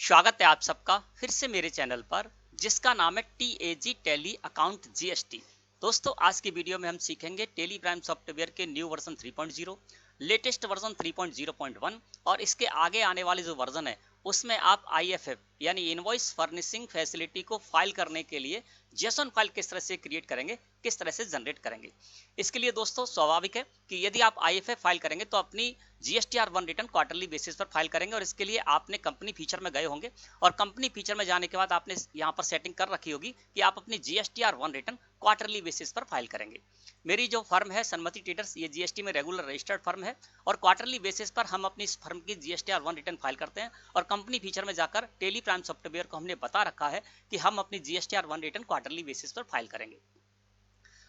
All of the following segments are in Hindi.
स्वागत है आप सबका फिर से मेरे चैनल पर जिसका नाम है TAG टैली अकाउंट GST। दोस्तों आज की वीडियो में हम सीखेंगे टेली प्राइम सॉफ्टवेयर के न्यू वर्जन 3.0, लेटेस्ट वर्जन 3.0.1 और इसके आगे आने वाले जो वर्जन है उसमें आप IFF यानी इनवॉइस फर्निशिंग फैसिलिटी को फाइल करने के लिए जेसन फाइल किस तरह से क्रिएट करेंगे, किस तरह से जनरेट करेंगे। इसके लिए दोस्तों स्वाभाविक है कि यदि आप IFF फाइल करेंगे तो अपनी GSTR1 रिटर्न क्वार्टरली बेसिस पर फाइल करेंगे और इसके लिए आपने कंपनी फीचर में गए होंगे और कंपनी फीचर में जाने के बाद आपने यहाँ पर सेटिंग कर रखी होगी कि आप अपनी GSTR1 रिटर्न क्वार्टरली बेसिस पर फाइल करेंगे। मेरी जो फर्म है सन्मति ट्रेडर्स, ये GST में रेगुलर रजिस्टर्ड फर्म है और क्वार्टरली बेसिस पर हम अपनी इस फर्म की GSTR1 रिटर्न फाइल करते हैं और कंपनी फीचर में जाकर टेली प्राइम सॉफ्टवेयर को हमने बता रखा है कि हम अपनी GSTR1 रिटर्न क्वार्टरली बेसिस पर फाइल करेंगे।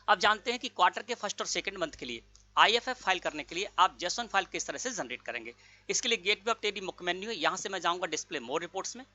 अब जानते हैं कि क्वार्टर के फर्स्ट और सेकंड मंथ के लिए IFF फाइल करने के लिए आप जेसन फाइल किस तरह से जनरेट करेंगे। इसके लिए गेटवे ऑफ टेली मुख्य मेन्यू है, यहाँ से मैं जाऊँगा डिस्प्ले मोर रिपोर्ट्स में,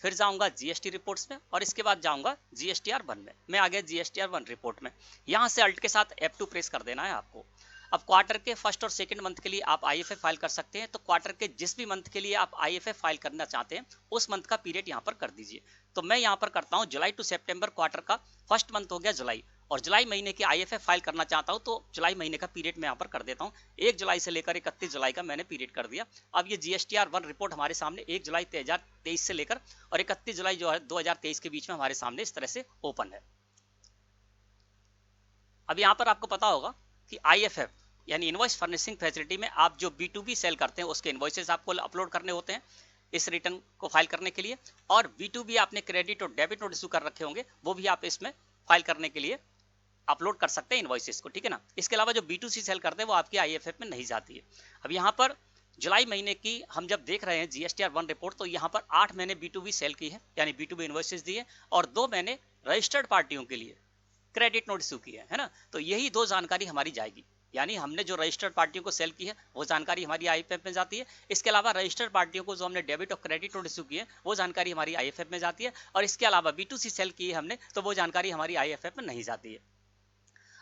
फिर जाऊंगा GST रिपोर्ट्स में और इसके बाद जाऊंगा GSTR1 में। मैं आ गया GSTR1 रिपोर्ट में, यहाँ से अल्ट के साथ F2 प्रेस कर देना है आपको। अब क्वार्टर के फर्स्ट और सेकंड मंथ के लिए आप IFF फाइल कर सकते हैं, तो क्वार्टर के जिस भी मंथ के लिए आप IFF फाइल करना चाहते हैं उस मंथ का पीरियड यहाँ पर कर दीजिए। तो मैं यहाँ पर करता हूँ जुलाई टू सितंबर, क्वार्टर का फर्स्ट मंथ हो गया जुलाई और जुलाई महीने की IFF फाइल करना चाहता हूँ तो जुलाई महीने का पीरियड मैं यहाँ पर कर देता हूँ। 1 जुलाई से लेकर 31 जुलाई का मैंने पीरियड कर दिया। अब ये GSTR1 रिपोर्ट हमारे सामने 1 जुलाई 2023 से लेकर और 31 जुलाई जो है 2023 के बीच में हमारे सामने इस तरह से ओपन है। अब यहाँ पर आपको पता होगा कि IFF यानी इनवॉइस फर्निशिंग फैसिलिटी में आप जो B2B सेल करते हैं उसके इनवॉइसेस आपको अपलोड करने होते हैं इस रिटर्न को फाइल करने के लिए, और B2B आपने क्रेडिट और डेबिट नोट इशू कर रखे होंगे वो भी आप इसमें फाइल करने के लिए अपलोड कर सकते हैं इनवॉइसेस को, ठीक है ना। इसके अलावा जो B2C सेल करते हैं वो आपकी IFF में नहीं जाती है। अब यहाँ पर जुलाई महीने की हम जब देख रहे हैं GSTR1 रिपोर्ट तो यहाँ पर 8 महीने B2B सेल की है यानी B2B इनवॉइसेस दिए और 2 महीने रजिस्टर्ड पार्टियों के लिए क्रेडिट नोट इशू किए है ना। तो यही 2 जानकारी हमारी जाएगी, यानी हमने जो रजिस्टर्ड पार्टियों को सेल की है वो जानकारी हमारी IFF में जाती है। इसके अलावा रजिस्टर्ड पार्टियों को जो हमने डेबिट और क्रेडिट नोट इशू किए वो जानकारी हमारी IFF में जाती है और इसके अलावा B2C सेल की है हमने तो वो जानकारी हमारी IFF में नहीं जाती है।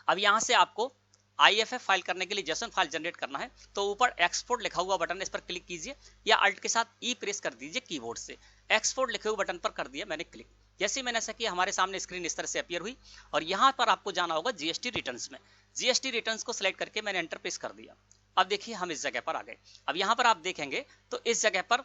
अब यहाँ से आपको IFF फाइल करने के लिए जेसन फाइल जनरेट करना है तो ऊपर एक्सपोर्ट लिखा हुआ बटन है, इस पर क्लिक कीजिए या अल्ट के साथ E प्रेस कर दीजिए कीबोर्ड से। एक्सपोर्ट लिखे हुए बटन पर कर दिया मैंने क्लिक। जैसे मैंने ऐसा किया हमारे सामने स्क्रीन इस तरह से अपीयर हुई और यहाँ पर आपको जाना होगा GST रिटर्न्स में। GST रिटर्न्स को सिलेक्ट करके मैंने एंटर प्रेस कर दिया। अब देखिए हम इस जगह पर आ गए। अब यहाँ पर आप देखेंगे तो इस जगह पर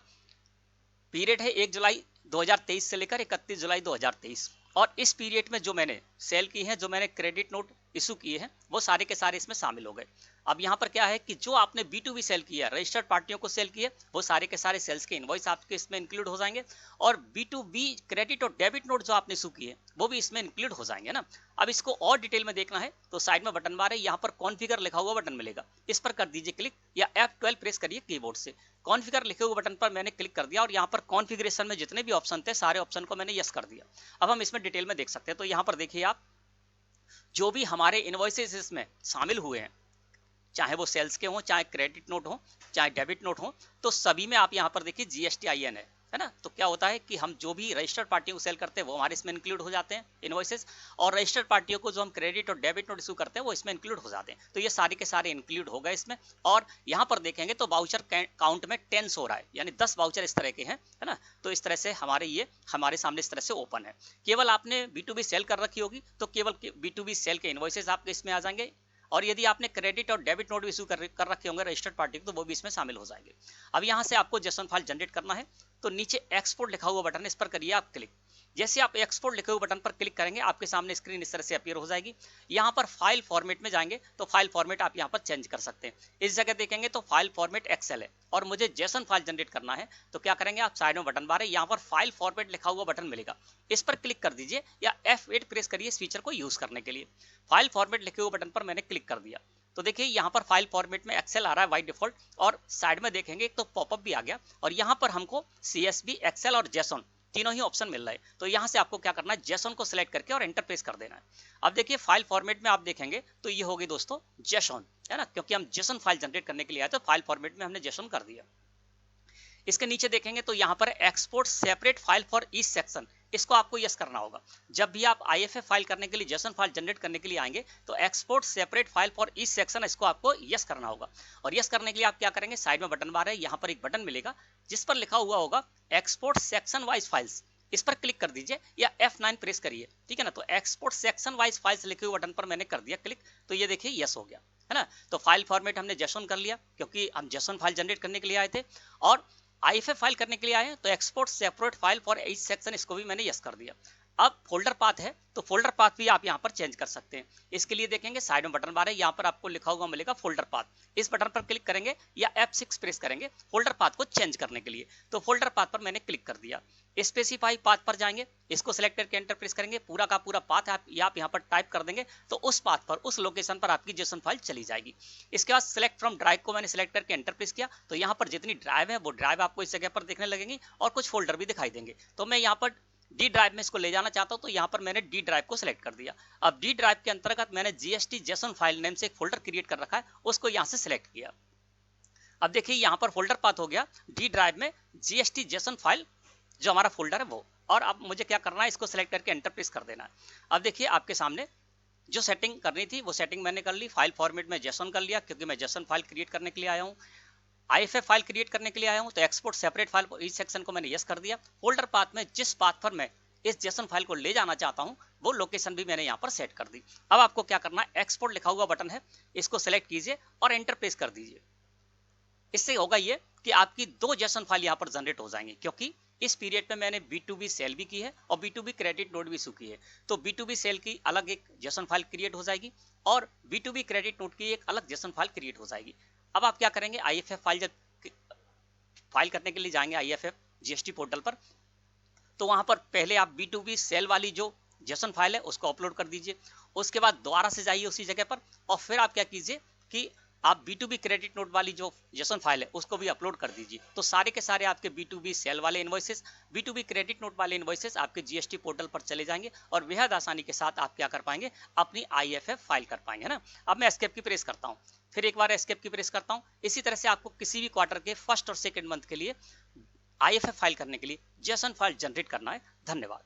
पीरियड है 1 जुलाई 2023 से लेकर 31 जुलाई 2023 और इस पीरियड में जो मैंने सेल की है, जो मैंने क्रेडिट नोट इशू किए हैं वो सारे के सारे इसमें शामिल हो गए। अब यहाँ पर क्या है कि जो आपने B2B सेल किया, रजिस्टर्ड पार्टियों को सेल किए, वो सारे के सारे सेल्स के इनवॉइस आपके इसमें इंक्लूड हो जाएंगे और B2B क्रेडिट और डेबिट नोट जो आपने इशू किए वो भी इसमें इंक्लूड हो जाएंगे ना। अब इसको और डिटेल में देखना है तो साइड में बटन बार है, यहाँ पर कॉन्फ़िगर लिखा हुआ बटन मिलेगा, इस पर कर दीजिए क्लिक या F12 प्रेस करिए कीबोर्ड से। कॉन्फ़िगर लिखे हुए बटन पर मैंने क्लिक कर दिया और यहाँ पर कॉन्फ़िगरेशन में जितने भी ऑप्शन थे सारे ऑप्शन को मैंने यस कर दिया। अब हम इसमें डिटेल में देख सकते हैं। तो यहाँ पर देखिए आप जो भी हमारे इनवॉइसेस इसमें शामिल हुए हैं, चाहे वो सेल्स के हों, चाहे क्रेडिट नोट हो, चाहे डेबिट नोट हो, तो सभी में आप यहाँ पर देखिए GSTIN है ना। तो क्या होता है कि हम जो भी रजिस्टर्ड पार्टियों को सेल करते हैं वो हमारे इसमें इंक्लूड हो जाते हैं इनवॉइसेस, और रजिस्टर्ड पार्टियों को जो हम क्रेडिट और डेबिट नोट इशू करते हैं वो इसमें इंक्लूड हो जाते हैं। तो ये सारे के सारे इंक्लूड हो गए इसमें। और यहाँ पर देखेंगे तो वाउचर काउंट में 10 हो रहा है, यानी 10 वाउचर इस तरह के हैं, है ना। तो इस तरह से हमारे सामने इस तरह से ओपन है। केवल आपने B2B सेल कर रखी होगी तो केवल B2B सेल के इनवॉइसेस आपके इसमें आ जाएंगे और यदि आपने क्रेडिट और डेबिट नोट इशू कर रखे होंगे रजिस्टर्ड पार्टी तो वो भी इसमें शामिल हो जाएंगे। अब यहाँ से आपको जेसन फाइल जनरेट करना है तो नीचे एक्सपोर्ट लिखा हुआ बटन है, इस पर करिए आप क्लिक। जैसे आप एक्सपोर्ट लिखे हुए बटन पर क्लिक करेंगे आपके सामने स्क्रीन इस तरह से अपीयर हो जाएगी। यहाँ पर फाइल फॉर्मेट में जाएंगे तो फाइल फॉर्मेट आप यहाँ पर चेंज कर सकते हैं। इस जगह देखेंगे तो फाइल फॉर्मेट एक्सेल है और मुझे जेसन फाइल जनरेट करना है तो क्या करेंगे आप, साइड में बटन बार है, यहाँ पर फाइल फॉर्मेट लिखा हुआ बटन मिलेगा, इस पर क्लिक कर दीजिए या F8 प्रेस करिए इस फीचर को यूज करने के लिए। फाइल फॉर्मेट लिखे हुए बटन पर मैंने क्लिक कर दिया तो देखिए यहाँ पर फाइल फॉर्मेट में एक्सेल आ रहा है बाय डिफॉल्ट और साइड में देखेंगे एक तो पॉपअप भी आ गया और यहाँ पर हमको CSV, एक्सेल और जेसन तीनों ही ऑप्शन मिल रहा है। तो यहाँ से आपको क्या करना है, जेसन को सिलेक्ट करके और एंटर प्रेस कर देना है। अब देखिए फाइल फॉर्मेट में आप देखेंगे तो ये होगी दोस्तों जेसन, है ना, क्योंकि हम जेसन फाइल जनरेट करने के लिए आए तो फाइल फॉर्मेट में हमने जेसन कर दिया। इसके नीचे देखेंगे तो यहाँ पर export separate file for each section, इसको आपको यस करना होगा। जब भी आप IFF फाइल करने के लिए, जेसन फाइल जनरेट करने के लिए आएंगे तो export separate file for each section, इसको आपको यस करना होगा। और यस करने के लिए आप क्या करेंगे, साइड में बटन बार है, यहाँ पर एक बटन मिलेगा जिस पर लिखा हुआ होगा एक्सपोर्ट सेक्शन वाइज फाइल्स, इस पर क्लिक कर दीजिए या F9 प्रेस करिए, ठीक है ना। तो एक्सपोर्ट सेक्शन वाइज फाइल्स लिखे हुए बटन पर मैंने कर दिया क्लिक, तो ये देखिए यस हो गया, है ना। तो फाइल फॉर्मेट हमने जेसन कर लिया क्योंकि हम जेसन फाइल जनरेट करने के लिए आए थे, और IFF फाइल करने के लिए आए हैं तो export separate file for each section, इसको भी मैंने यस कर दिया। अब फोल्डर पाथ है तो फोल्डर पाथ भी आप यहाँ पर चेंज कर सकते हैं। इसके लिए देखेंगे साइड में बटन बार है, यहाँ पर आपको लिखा हुआ मिलेगा फोल्डर पाथ, इस बटन पर क्लिक करेंगे या F6 प्रेस करेंगे फोल्डर पाथ को चेंज करने के लिए। तो फोल्डर पाथ पर मैंने क्लिक कर दिया। स्पेसिफाई पाथ पर जाएंगे, इसको सिलेक्ट करके एंटर प्रेस करेंगे, पूरा का पूरा पाथ आप यहाँ पर टाइप कर देंगे तो उस पाथ पर, उस लोकेशन पर आपकी जेसन फाइल चली जाएगी। इसके बाद सिलेक्ट फ्रॉम ड्राइव को मैंने सिलेक्ट करके एंटर प्रेस किया, तो यहाँ पर जितनी ड्राइव है वो ड्राइव आपको इस जगह पर देखने लगेंगी और कुछ फोल्डर भी दिखाई देंगे। तो मैं यहाँ पर डी ड्राइव में इसको ले जाना चाहता हूं, तो यहाँ पर मैंने डी ड्राइव को सिलेक्ट कर दिया। अब डी ड्राइव के अंतर्गत मैंने GST जेसन फाइल नेम से एक फोल्डर क्रिएट कर रखा है, उसको यहाँ से सिलेक्ट किया। अब देखिए यहाँ पर फोल्डर पाथ हो गया डी ड्राइव में GST जेसन फाइल, जो हमारा फोल्डर है वो। और अब मुझे क्या करना है, इसको सिलेक्ट करके एंटर प्रेस कर देना है। अब देखिए आपके सामने जो सेटिंग करनी थी वो सेटिंग मैंने कर ली। फाइल फॉर्मेट में जेसन कर लिया क्योंकि मैं जेसन फाइल क्रिएट करने के लिए आया हूँ। IFF फाइल क्रिएट करने के लिए आया हूँ तो एक्सपोर्ट सेपरेट फाइल इस सेक्शन को मैंने यस कर दिया। फोल्डर पाथ में जिस पाथ पर मैं इस जेसन फाइल को ले जाना चाहता हूँ वो लोकेशन भी मैंने यहाँ पर सेट कर दी। अब आपको क्या करना है, एक्सपोर्ट लिखा हुआ बटन है, इसको सेलेक्ट कीजिए और एंटर प्रेस कर दीजिए। इससे होगा ये कि आपकी 2 जेसन फाइल यहाँ पर जनरेट हो जाएंगे, क्योंकि इस पीरियड में मैंने B2B सेल भी की है और B2B क्रेडिट नोट भी इशू की है। तो B2B सेल की अलग एक जेसन फाइल क्रिएट हो जाएगी और B2B क्रेडिट नोट की एक अलग जेसन फाइल क्रिएट हो जाएगी। अब आप क्या करेंगे, IFF फाइल जब फाइल करने के लिए जाएंगे IFF GST पोर्टल पर, तो वहां पर पहले आप B2B सेल वाली जो जेसन फाइल है उसको अपलोड कर दीजिए। उसके बाद दोबारा से जाइए उसी जगह पर और फिर आप क्या कीजिए कि आप B2B क्रेडिट नोट वाली जो जेसन फाइल है उसको भी अपलोड कर दीजिए। तो सारे के सारे आपके B2B सेल वाले इनवॉइसेस, B2B क्रेडिट नोट वाले इनवॉइसेस आपके GST पोर्टल पर चले जाएंगे और बेहद आसानी के साथ आप क्या कर पाएंगे, अपनी IFF फाइल कर पाएंगे ना। अब मैं एस्केप की प्रेस करता हूँ, फिर एक बार एस्केप की प्रेस करता हूँ। इसी तरह से आपको किसी भी क्वार्टर के फर्स्ट और सेकेंड मंथ के लिए IFF फाइल करने के लिए जेसन फाइल जनरेट करना है। धन्यवाद।